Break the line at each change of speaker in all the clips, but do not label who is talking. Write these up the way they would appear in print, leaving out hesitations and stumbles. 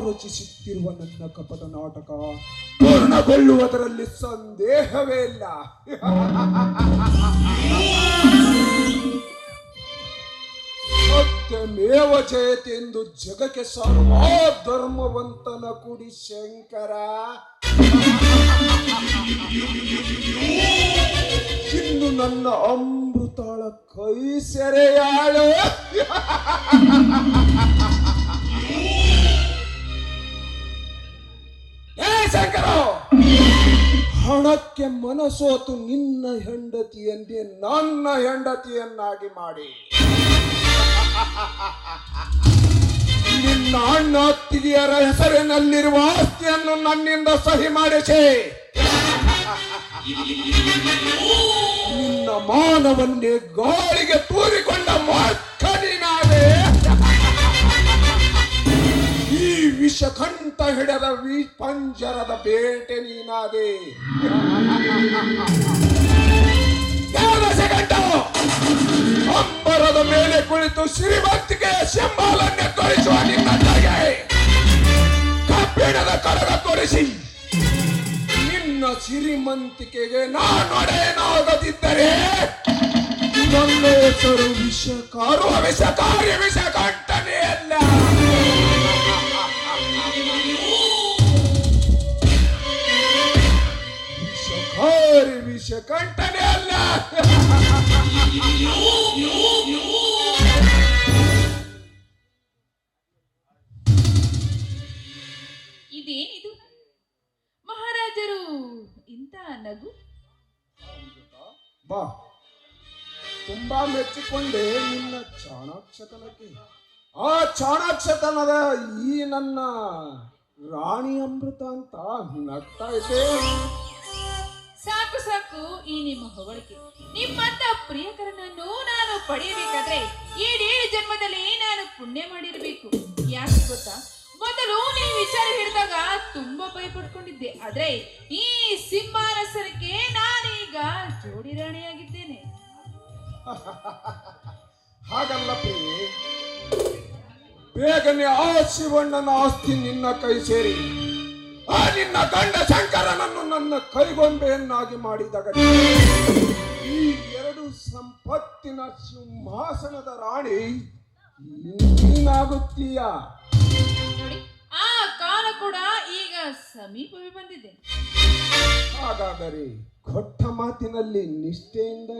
ರಚಿಸುತ್ತಿರುವ ನನ್ನ ಕಪಟ ನಾಟಕ ಪೂರ್ಣಗೊಳ್ಳುವುದರಲ್ಲಿ ಸಂದೇಹವೇ ಇಲ್ಲ. ಸತ್ಯಮೇವ ಜಯತೆ ಎಂದು ಜಗಕ್ಕೆ ಸಾರುವ ಧರ್ಮವಂತನ ಕುಡಿ ಶಂಕರ. ಇನ್ನು ನನ್ನ ಅಮೃತಾಳ ಕೈ ಸೆರೆಯಾಳು. ಶಂಕರ, ಹಣಕ್ಕೆ ಮನಸೋತು ನಿನ್ನ ಹೆಂಡತಿಯಂತೆ ನನ್ನ ಹೆಂಡತಿಯನ್ನಾಗಿ ಮಾಡಿ ನಿನ್ನ ಅಣ್ಣ ಅತ್ತಿಗೆಯರ ಹೆಸರಿನಲ್ಲಿರುವ ಆಸ್ತಿಯನ್ನು ನನ್ನಿಂದ ಸಹಿ ಮಾಡಿಸಿ ನಿನ್ನ ಮಾನವನ್ನೇ ಗಾಳಿಗೆ ತೂರಿಕೊಂಡ ಮಕ್ಕಳಿನಾದೆ. ಈ ವಿಷಕಂಠ ಹಿಡಿದ ಪಂಜರದ ಬೇಟೆ ನೀನಾದೆ. ಅಂಬರದ ಮೇಲೆ ಕುಳಿತು ಶ್ರೀಮಂತಿಕೆಯ ಶಂಬಾಲನ್ನೇ ತೊರಿಸುವ ನಿನ್ನ ತಾಯಿಗೆ ಕಬ್ಬಿಣದ ಕಡಗ ತೊರಿಸಿ ನಿನ್ನ ಶ್ರೀಮಂತಿಕೆಗೆ ನಾನೊಡೆಯನಾಗದಿದ್ದರೆ ನನ್ನ ಹೆಸರು ವಿಷಕಾರು ವಿಷಕಾರಿ ವಿಷಕಂಠನೇ ಅಲ್ಲ. ವಿಷಕಾರಿ ವಿಷಕಂಠನೇ ಅಲ್ಲ.
ಇದೇನಿದು ಮಹಾರಾಜರು ಇಂಥ ನಗು?
ಬಾ, ತುಂಬಾ ಮೆಚ್ಚಿಕೊಂಡೆ ನಿನ್ನ ಚಾಣಾಕ್ಷತನಕ್ಕೆ. ಆ ಚಾಣಾಕ್ಷತನದ ಈ ನನ್ನ ರಾಣಿ ಅಮೃತ ಅಂತ ನಗ್ತಾ ಇದೆ.
ಸಾಕು ಸಾಕು ಈ ನಿಮ್ಮ ಹೊಗಳಿಕೆ. ನಿಮ್ಮಂತ ಪ್ರಿಯಕರನನ್ನು ನಾನು ಪಡೆಯಬೇಕಾದ್ರೆ 7 ಜನ್ಮದಲ್ಲಿ ನಾನು ಪುಣ್ಯ ಮಾಡಿರಬೇಕು. ಯಾಕೆ ಗೊತ್ತಾ, ಮೊದಲು ನೀವು ವಿಚಾರ ಹೇಳಿದಾಗ ತುಂಬಾ ಭಯಪಡ್ಕೊಂಡಿದ್ದೆ. ಆದ್ರೆ ಈ ಸಿಂಹಾಸನಕ್ಕೆ ನಾನೀಗ ಜೋಡಿ ರಾಣಿಯಾಗಿದ್ದೇನೆ.
ಹಾಗಲ್ಲ ಪ್ರಿಯೆ, ಬೇಗನೆ ಆ ಶಿವಣ್ಣನ ಆಸ್ತಿ ನಿನ್ನ ಕೈ ಸೇರಿ ಆ ನಿನ್ನ ಗಂಡ ಶಂಕರನನ್ನು ನನ್ನ ಕೈಗೊಂಬೆಯನ್ನಾಗಿ ಮಾಡಿದಾಗ ಈ 2 ಸಂಪತ್ತಿನ ಸಿಂಹಾಸನದ ರಾಣಿ ನೀನಾಗುತ್ತೀಯ.
ನೋಡಿ, ಆ ಕಾಲ ಕೂಡ ಈಗ ಸಮೀಪವೇ ಬಂದಿದೆ.
ಹಾಗಾದರೆ ಕೊಟ್ಟ ಮಾತಿನಲ್ಲಿ ನಿಷ್ಠೆಯಿಂದ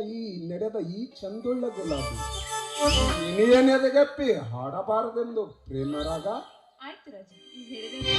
ನಡೆದ ಈ ಚಂದುಳ್ಳ ಗುಲಾಬಿ ಇನಿಯ ನೆದಗಪ್ಪಿ ಹಾಡಬಾರದೆಂದು ಪ್ರೇಮರಾಗ.
ಆಯ್ತು ರಾಜ, ಹೇಳಿದೆ.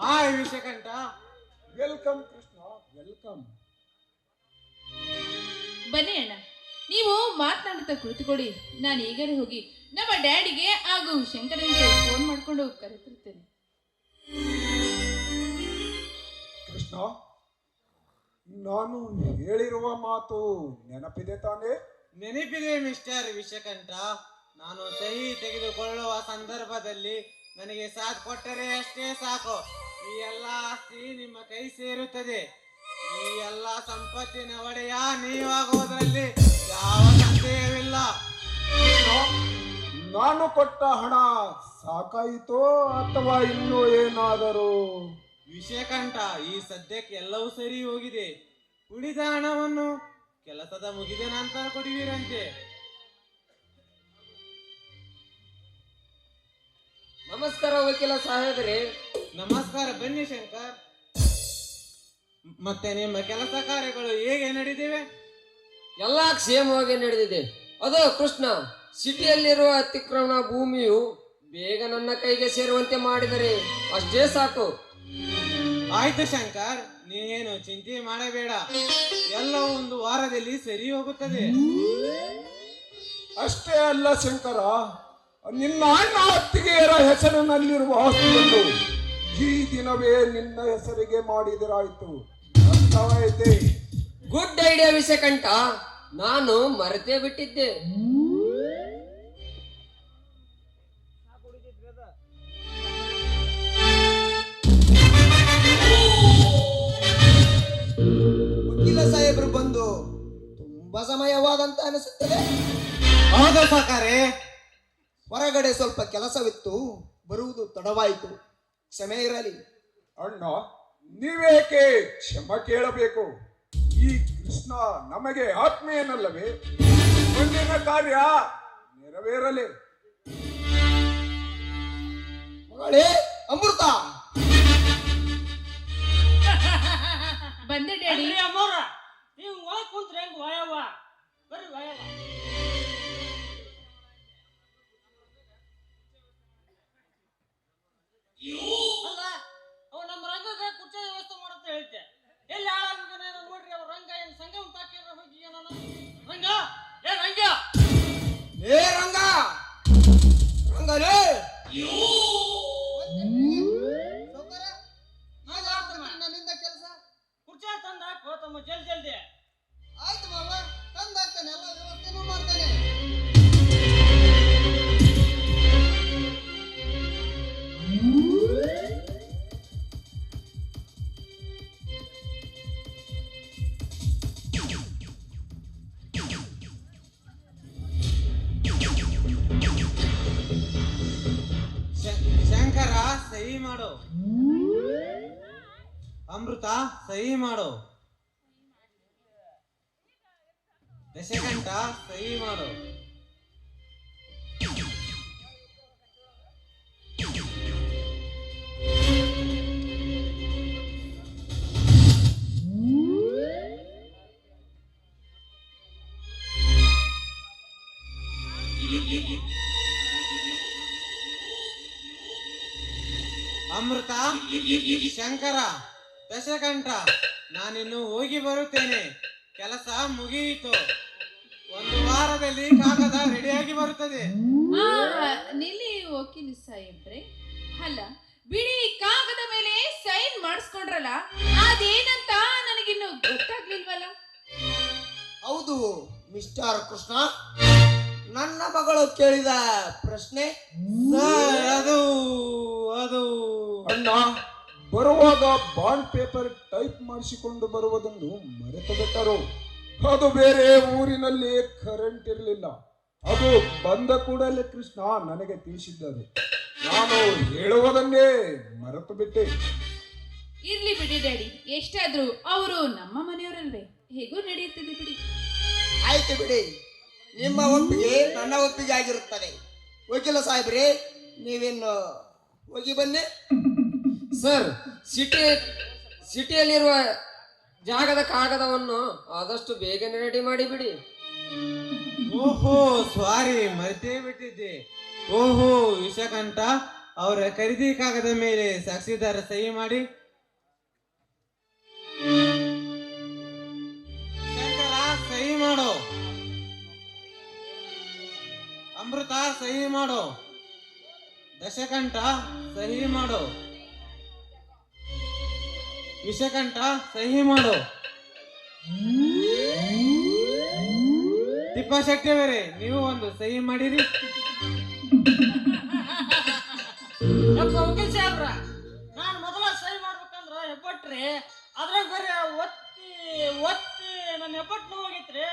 Hi Vishakantha.
Welcome Krishna, welcome.
ಬನ್ನಿ ಅಣ್ಣ, ನೀವು ಮಾತನಾಡುತ್ತಾ ಕುಳಿತುಕೊಡಿ. ನಾನು ಈಗಲೇ ಹೋಗಿ ನಮ್ಮ ಡ್ಯಾಡಿಗೆ ಹಾಗೂ ಶಂಕರನಿಗೆ ಫೋನ್ ಮಾಡ್ಕೊಂಡು ಕರೆತಿರ್ತೇನೆ.
ಕೃಷ್ಣ, ನಾನು ಹೇಳಿರುವ ಮಾತು ನೆನಪಿದೆ ತಾನೇ?
ನೆನಪಿದೆ ಮಿಸ್ಟರ್ ವಿಷಕಂಠ. ನಾನು ಸಹಿ ತೆಗೆದುಕೊಳ್ಳುವ ಸಂದರ್ಭದಲ್ಲಿ ನನಗೆ ಸಾಥ್ ಕೊಟ್ಟರೆ ಅಷ್ಟೇ ಸಾಕು. ಈ ಎಲ್ಲ ಆಸ್ತಿ ನಿಮ್ಮ ಕೈ ಸೇರುತ್ತದೆ. ಈ ಎಲ್ಲ ಸಂಪತ್ತಿನ ಒಡೆಯ ನೀವಾಗುವುದರಲ್ಲಿ ಯಾವ ಸಂದೇಹವಿಲ್ಲ.
ನಾನು ಕೊಟ್ಟ ಹಣ ಸಾಕಾಯಿತೋ ಅಥವಾ ಇನ್ನೂ ಏನಾದರೂ?
ವಿಷಕಂಠ, ಈ ಸದ್ಯಕ್ಕೆ ಎಲ್ಲವೂ ಸರಿ ಹೋಗಿದೆ. ಉಳಿದ ಹಣವನ್ನು ಕೆಲಸದ ಮುಗಿದ ನಂತರ ಕೊಡುವಿರಂತೆ.
ನಮಸ್ಕಾರ ವಕೀಲ ಸಾಹೇಬ್ರೆ.
ನಮಸ್ಕಾರ, ಬನ್ನಿ ಶಂಕರ್. ಮತ್ತೆ ನಿಮ್ಮ ಕೆಲಸ ಕಾರ್ಯಗಳು ಹೇಗೆ ನಡೆದಿವೆ?
ಎಲ್ಲಾ ಕ್ಷೇಮವಾಗಿ ನಡೆದಿದೆ. ಅದು ಕೃಷ್ಣ, ಸಿಟಿಯಲ್ಲಿರುವ ಅತಿಕ್ರಮಣ ಭೂಮಿಯು ಬೇಗ ನನ್ನ ಕೈಗೆ ಸೇರುವಂತೆ ಮಾಡಿದರೆ ಅಷ್ಟೇ ಸಾಕು.
ಆಯ್ತು ಶಂಕರ್, ನೀನೇನು ಚಿಂತೆ ಮಾಡಬೇಡ. ಎಲ್ಲವೂ ಒಂದು ವಾರದಲ್ಲಿ ಸರಿ ಹೋಗುತ್ತದೆ.
ಅಷ್ಟೇ ಅಲ್ಲ ಶಂಕರ, ನಿನ್ನ ಅಣ್ಣ ಅತ್ತಿಗೆಯರ ಹೆಸರಿನಲ್ಲಿರುವ ಆಸ್ತಿಯನ್ನು ಈ ದಿನವೇ ನಿನ್ನ ಹೆಸರಿಗೆ ಮಾಡಿದರಾಯ್ತು. ಅರ್ಥವಾಯಿತೆ?
ಗುಡ್ ಐಡಿಯಾ ವಿಷಕಂಠ, ನಾನು ಮರೆತೇ ಬಿಟ್ಟಿದ್ದೆ.
ವಕೀಲ ಸಾಹೇಬರು ಬಂದು ತುಂಬಾ ಸಮಯವಾದಂತ ಅನಿಸುತ್ತದೆ.
ಹೌದು ಸಾಕಾರೆ,
ಹೊರಗಡೆ ಸ್ವಲ್ಪ ಕೆಲಸವಿತ್ತು, ಬರುವುದು ತಡವಾಯಿತು, ಕ್ಷಮೆ ಇರಲಿ.
ಅಣ್ಣ, ನೀವೇಕೆ ಕ್ಷಮ ಕೇಳಬೇಕು? ಈ ಕೃಷ್ಣ ನಮಗೆ ಆತ್ಮೀಯನಲ್ಲವೇ? ಮುಂದಿನ ಕಾರ್ಯ ನೆರವೇರಲಿ.
ಮಗಳೇ ಅಮೃತ,
ಬಂದೆ ಡ್ಯಾಡಿ.
ಅಮ್ಮವ್ರ, ನೀವು ಒಳಗ್ ಕುಂತ್ರೆ ಹೆಂಗ್ ವಾಯವ್ವ? ಬರ್ರಿ ವಾಯವ್ವ. ಅಲ್ಲ, ಅವ ನಮ್ಮ ರಂಗಗ ಕುರ್ಚಿ ವ್ಯವಸ್ಥೆ ಮಾಡಂತ ಹೇಳಿದ್ದೆ. ಎಲ್ಲಿ ಹಾಳಾಗಿದ್ದಾನೆ ನೋಡ್ರಿ. ಅವ್ರ ರಂಗ ಏನ್ ಸಂಗಮ ತಾಕಿರ ಹೋಗಿ ನಾನು ರಂಗ ಏ ರಂಗ
ಏ ರಂಗ, ರಂಗನೇ ನನ್ನಿಂದ ಕೆಲಸ
ಕುರ್ಚಿ ತಂದ ಹಾಕೋ ತಮ್ಮ ಜಲ್ದಿ.
ಆಯ್ತು ಮಾವ, ತಂದಾಗ್ತಾನೆ, ಎಲ್ಲ ವ್ಯವಸ್ಥೆನೂ ಮಾಡ್ತಾನೆ.
ಶಂಕರ ಸಹಿ ಮಾಡು. ಅಮೃತ ಸಹಿ ಮಾಡು. ದಶಕಂಠ ಸಹಿ ಮಾಡು. ಅಮೃತ, ಶಂಕರ, ದಶಕಂಠ, ನಾನಿನ್ನು ಹೋಗಿ ಬರುತ್ತೇನೆ. ಕೆಲಸ ಮುಗಿಯಿತು. 1 ವಾರದಲ್ಲಿ ಕಾಗದ ರೆಡಿಯಾಗಿ ಬರುತ್ತದೆ.
ನಿಲ್ಲಿ ವಕೀಲ ಸಾಹೇಬ್ರೆ, ಅಲ್ಲ ಬಿಡಿ ಕಾಗದ ಮೇಲೆ ಸೈನ್ ಮಾಡಿಸ್ಕೊಂಡ್ರಲ್ಲ, ಅದೇನಂತ ನನಗಿನ್ನು ಗೊತ್ತಾಗ್ಲಿಲ್ವಲ್ಲ.
ಹೌದು ಮಿಸ್ಟರ್ ಕೃಷ್ಣ, ನನ್ನ ಮಗಳು ಕೇಳಿದ ಪ್ರಶ್ನೆ
ಸರ್, ಅದು
ಅಣ್ಣ, ಬರುವಾಗ ಬಾಂಡ್ ಪೇಪರ್ ಟೈಪ್ ಮಾಡಿಸಿಕೊಂಡು ಬರುವುದನ್ನು ಮರೆತು ಬಿಟ್ಟರು. ಅದು ಬೇರೆ ಊರಿನಲ್ಲಿ ಕರೆಂಟ್ ಇರಲಿಲ್ಲ. ಅದು ಬಂದ ಕೂಡಲೇ ಕೃಷ್ಣ ನನಗೆ ತಿಳಿಸಿದ್ದರು. ನಾನು ಹೇಳುವುದನ್ನೇ ಮರೆತು ಬಿಟ್ಟೆ.
ಇರ್ಲಿ ಬಿಡಿ ಡ್ಯಾಡಿ, ಎಷ್ಟಾದ್ರೂ ಅವರು ನಮ್ಮ ಮನೆಯವರಲ್ವೇ, ಹೇಗೂ ನಡೆಯುತ್ತದೆ ಬಿಡಿ.
ಆಯ್ತು ಬಿಡಿ, ನಿಮ್ಮ ಒಪ್ಪಿಗೆ ನನ್ನ ಒಪ್ಪಿಗೆ ಆಗಿರುತ್ತದೆ. ವಕೀಲ ಸಾಹೇಬ್ರೆ, ನೀವಿನ್ನು ಹೋಗಿ ಬನ್ನಿ.
ಸರ್, ಸಿಟಿಯಲ್ಲಿರುವ ಜಾಗದ ಕಾಗದವನ್ನು ಆದಷ್ಟು ಬೇಗನೆ ರೆಡಿ ಮಾಡಿಬಿಡಿ.
ಓಹೋ, ಸಾರಿ, ಮರ್ತೇ ಬಿಟ್ಟಿದ್ದೆ. ಓಹೋ, ವಿಷಕಂಠ, ಅವರ ಖರೀದಿ ಕಾಗದ ಮೇಲೆ ಸಾಕ್ಷಿದಾರ ಸಹಿ ಮಾಡಿ. ಶಂಕರ, ಸಹಿ ಮಾಡು. ಅಮೃತ, ಸಹಿ ಮಾಡು. ದಶಕಂಠ, ಸಹಿ ಮಾಡು. ವಿಷಕಂಠ, ಸಹಿ ಮಾಡು. ತಿಪ್ಪಶೆಟ್ಟಿ ಅವರೇ, ನೀವು ಒಂದು ಸಹಿ ಮಾಡಿರಿ.
ಯಪ್ಪ ವಕೀಲ್ ಸಾಹೇಬ್ರ, ನಾನು ಮೊದಲ ಸಹಿ ಮಾಡ್ಬೇಕಂದ್ರ ಹೆಬ್ಬಟ್ರಿ, ಅದ್ರಾಗ ಬೇರೆ ಒತ್ತಿ ನನ್ನ ಹೆಬ್ಬಟ್ಟು ಹೋಗಿತ್ರಿ.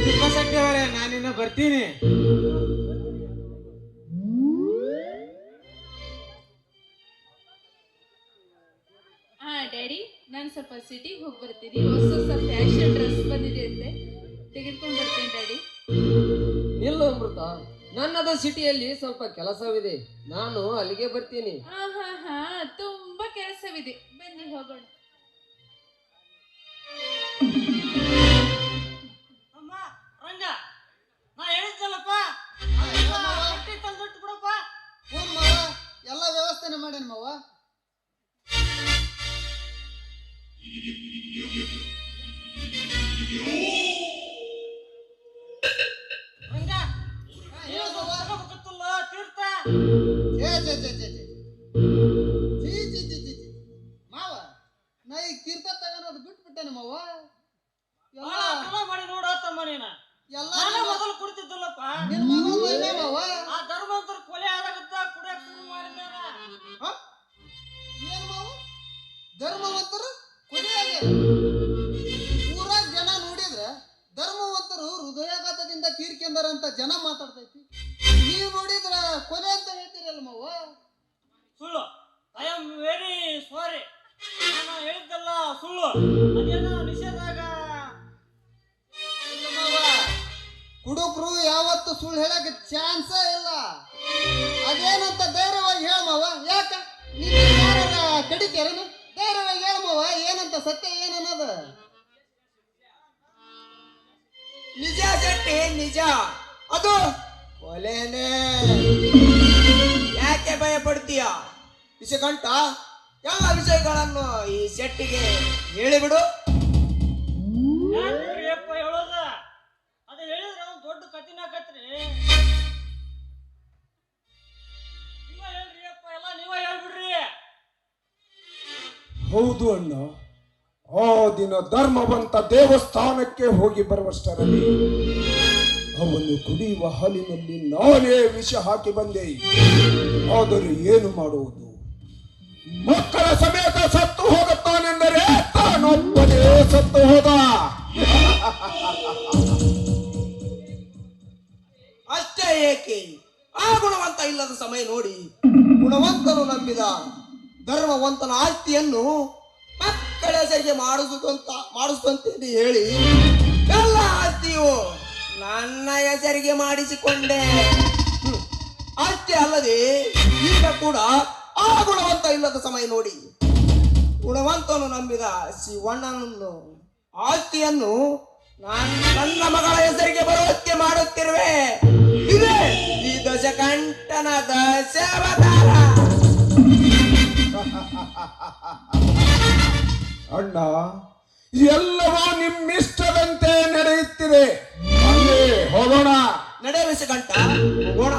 ತಿಪ್ಪಶೆಟ್ಟಿ ಅವರೇ, ನಾನಿನ್ನ ಬರ್ತೀನಿ.
ಡ್ಯಾಡಿ, ನಾನು ಸ್ವಲ್ಪ ಸಿಟಿಗೆ ಹೋಗಿ ಬರ್ತೀನಿ. ಹೊಸ ಫ್ಯಾಷನ್ ಡ್ರೆಸ್ ಬಂದಿದೆ ಅಂತೆ, ತೆಗೆದುಕೊಂಡು ಬರ್ತೇನೆ ಡ್ಯಾಡಿ.
ನಿಲ್ಲು ಅಮೃತ, ನನ್ನದು ಸಿಟಿಯಲ್ಲಿ ಸ್ವಲ್ಪ ಕೆಲಸವಿದೆ, ನಾನು ಅಲ್ಲಿಗೆ ಬರ್ತೀನಿ.
ಹಾ, ತುಂಬಾ ಕೆಲಸವಿದೆ, ಬನ್ನಿ ಹೋಗೋಣ.
ಅಮ್ಮ, ರಂಗ, ನಾ ಹೇಳಿದ್ದಲ್ಲಪ್ಪ, ರೊಟ್ಟಿ ತಂದಿಟ್ಟು ಬಿಡಪ್ಪ.
ಫೋನ್ ಮಾವ, ಎಲ್ಲ ವ್ಯವಸ್ಥೆನೆ ಮಾಡೇನು ಮಾವ.
ರಂಗ, ನೀವು ತಗೋಬೇಕತ್ತಲ್ಲ ತೀರ್ಥ.
ಮಾವ, ನಾ ಈಗ ತೀರ್ಥ ತಗೋದು ಬಿಟ್ಬಿಟ್ಟೇನೆ ಮಾವ.
ಭಾಳ ಅಕ್ರಮ ಮಾಡಿ ನೋಡ ತಮ್ಮ ನೀನ.
ಎಲ್ಲ
ನಾನು ಮೊದಲು ಕುಡಿತಿದ್ದಲ್ಲಪ್ಪ,
ನಿನ್ನ ಮಗನ ಮಹಿಮೆ ಮಾವ.
ಆ ಧರ್ಮಂತರ ಕೊಲೆ ಆಗತ್ತ ಕುಡಿಯಕ್ ಶುರು ಮಾಡಿದ.
ಹ? ಏನ್ ಮಾವ, ಧರ್ಮವಂತರು ಕೊನೆಯಾಗ ಊರಾಗ ಜನ ನೋಡಿದ್ರ ಧರ್ಮವಂತರು ಹೃದಯಾಘಾತದಿಂದ ತೀರ್ಕೊಂಡಾರಂತ ಜನ ಮಾತಾಡ್ತೈತಿ. ನೀವು ನೋಡಿದ್ರ ಕೊಲೆ ಅಂತ ಹೇಳ್ತೀರಲ್ಲ ಮಾವ.
ಸುಳ್ಳು. I am very sorry. ನಾನು ಹೇಳಿದ್ದಲ್ಲ ಸುಳ್ಳು. ಅದೇನೋ ನಿಷೇಧಾಗ
ಇಲ್ಲ ಮಾವ, ಕುಡುಕ್ರು ಯಾವತ್ತು ಸುಳ್ಳು ಹೇಳಕ್ ಚಾನ್ಸ ಇಲ್ಲ. ಅದೇನಂತ ಧೈರ್ಯವಾಗಿ ಹೇಳ ಮಾವ. ಯಾಕ ನೀವು ಯಾರ ಕಡಿತೀರನು? ಧೈರ್ಯವಾಗಿ ಹೇಳ ಮಾವ, ಏನಂತ ಸತ್ಯ ಏನನ್ನದ. ನಿಜ ಜಟ್ಟಿ, ನಿಜ, ಅದು ಕೊಲೆನೇ. ಯಾಕೆ ಭಯ ಪಡ್ತೀಯ ವಿಷಕಂಠ? ಎಲ್ಲ ವಿಷಯಗಳನ್ನು ಈ ಶೆಟ್ಟಿಗೆ ಹೇಳಿಬಿಡು.
ಯಾಕ್ರಿ ಅಪ್ಪ ಹೇಳೋದ? ಅದು ಹೇಳಿದ್ರೆ ಅವ್ನು ದೊಡ್ಡ ಕಥಿನ ಆಕತ್ರಿ. ನೀವ ಹೇಳ್ರಿ ಅಪ್ಪ, ಎಲ್ಲ ನೀವ ಹೇಳ್ಬಿಡ್ರಿ.
ಹೌದು ಅಣ್ಣ, ಆ ದಿನ ಧರ್ಮವಂತ ದೇವಸ್ಥಾನಕ್ಕೆ ಹೋಗಿ ಬರುವಷ್ಟರಲ್ಲಿ ಅವನು ಕುಡಿಯುವ ಹಾಲಿನಲ್ಲಿ ನಾನೇ ವಿಷ ಹಾಕಿ ಬಂದೆ. ಆದರೆ ಏನು ಮಾಡುವುದು? ಮಕ್ಕಳ ಸಮೇತ ಸತ್ತು ಹೋಗುತ್ತಾನೆಂದರೆ ತಾನೊಬ್ಬನೇ ಸತ್ತು ಹೋದ.
ಅಷ್ಟೇ ಏಕೆ, ಆ ಗುಣವಂತ ಇಲ್ಲದ ಸಮಯ ನೋಡಿ ಗುಣವಂತನು ನಂಬಿದ ಧರ್ಮವಂತನ ಆಸ್ತಿಯನ್ನು ಮಕ್ಕಳ ಹೆಸರಿಗೆ ಮಾಡಿಸುವಂತೆ ಹೇಳಿ ಎಲ್ಲ ಆಸ್ತಿಯು ನನ್ನ ಹೆಸರಿಗೆ ಮಾಡಿಸಿಕೊಂಡೆ. ಅಷ್ಟೇ ಅಲ್ಲದೆ ಈಗ ಕೂಡ ಆ ಗುಣವಂತ ಇಲ್ಲದ ಸಮಯ ನೋಡಿ ಗುಣವಂತನು ನಂಬಿದ ಶಿವಣ್ಣನನ್ನು ಆಸ್ತಿಯನ್ನು ನನ್ನ ಮಗಳ ಹೆಸರಿಗೆ ಬರುವಂತೆ ಮಾಡುತ್ತಿರುವೆ. ಇದೇ ಈ ದಶಕಂಠನ ದಶಾವತಾರ.
ಅಣ್ಣ, ಎಲ್ಲವೂ ನಿಮ್ಮಿಷ್ಟದಂತೆ ನಡೆಯುತ್ತಿದೆ. ಅಲ್ಲಿ ಹೋಗೋಣ.
ನಡೆ ವಿಷಕಂಠ ಹೋಗೋಣ.